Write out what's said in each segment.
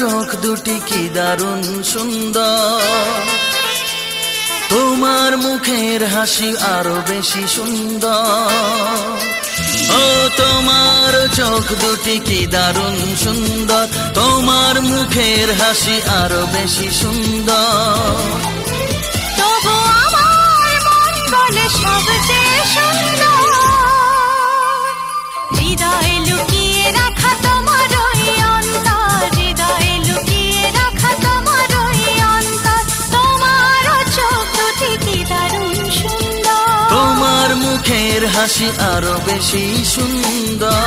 চোখ দুটি কি দারুণ সুন্দর, তোমার মুখের হাসি আরো বেশি সুন্দর। ও তোমার চোখ দুটি কি দারুণ সুন্দর, তোমার মুখের হাসি আরো বেশি সুন্দর। তবু আমার মন বলে সবচেয়ে সুন্দর, হৃদয়ে লুকিয়ে রাখা তোমার ওই অন্তর, হৃদয়ে লুকিয়ে রাখা তোমার ওই অন্তর। তোমার চোখ দুটি কি দারুণ সুন্দর, তোমার মুখের হাসি আরো বেশি সুন্দর।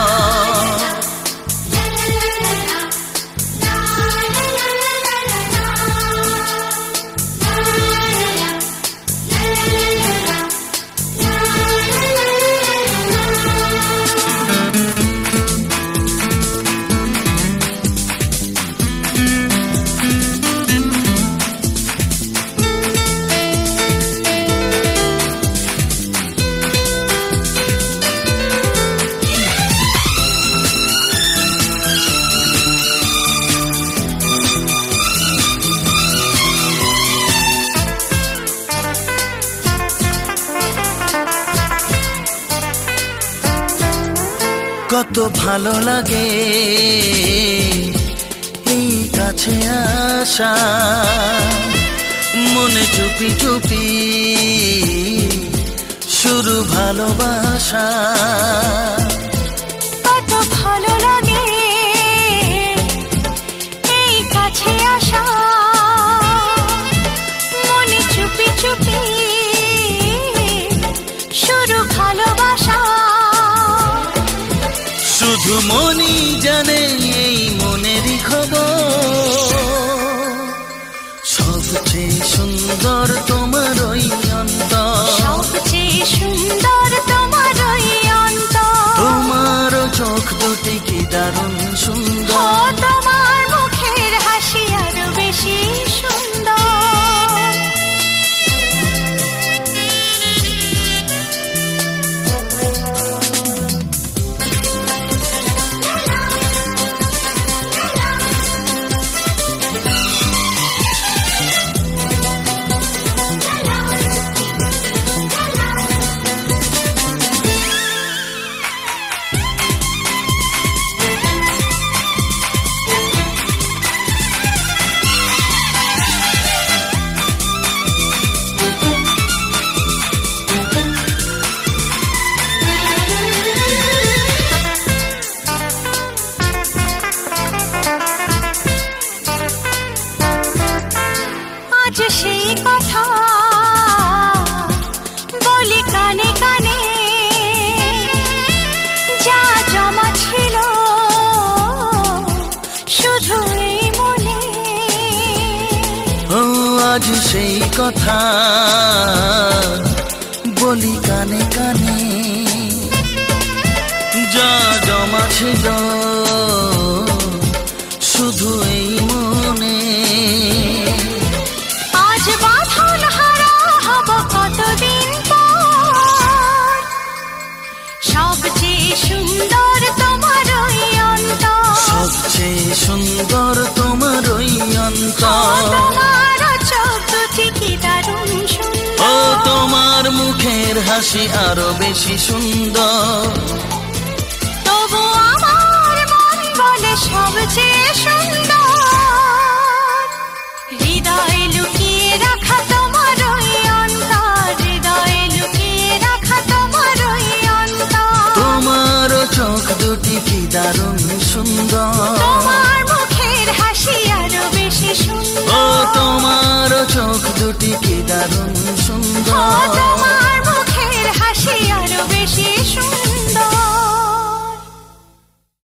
কত ভালো লাগে এই কাছে আসা, মনে চুপি চুপি শুরু ভালোবাসা। কত ভালো লাগে এই কাছে আসা, মনে চুপি চুপি শুরু ভালোবাসা। শুধু মনই জানে এই মনেরই খবর, সবচেয়ে সুন্দর তোমার ওই অন্তর, সবচেয়ে সুন্দর তোমার ওই অন্তর। তোমার চোখ দুটি কি দারুণ সুন্দর, তোমার মুখের হাসি আরো বেশি সুন্দর। আজ সেই কথা বলি কানে কানে, যা জমা ছিল শুধু এই মনে। ও আজ সেই কথা বলি কানে কানে, যা জমা ছিল শুধু এই মনে। আজ বাঁধন হারা হব কতদিন পর, সবচেয়ে সুন্দর তোমার ওই অন্তর, সবচেয়ে সুন্দর তোমার ওই অন্তর। তোমার চোখ দুটি কি দারুণ সুন্দর, ও তোমার মুখের হাসি আরো বেশি সুন্দর। তবু আমার মন বলে সবচেয়ে সুন্দর, হৃদয়ে লুকিয়ে রাখা তোমার ওই অন্তর, হৃদয়ে লুকিয়ে রাখা তোমার ওই অন্তর। তোমার চোখ দুটি কি দারুণ সুন্দর, তোমার মুখের হাসি আরো বেশি সুন্দর। ও তোমার চোখ দুটি কি দারুণ সুন্দর।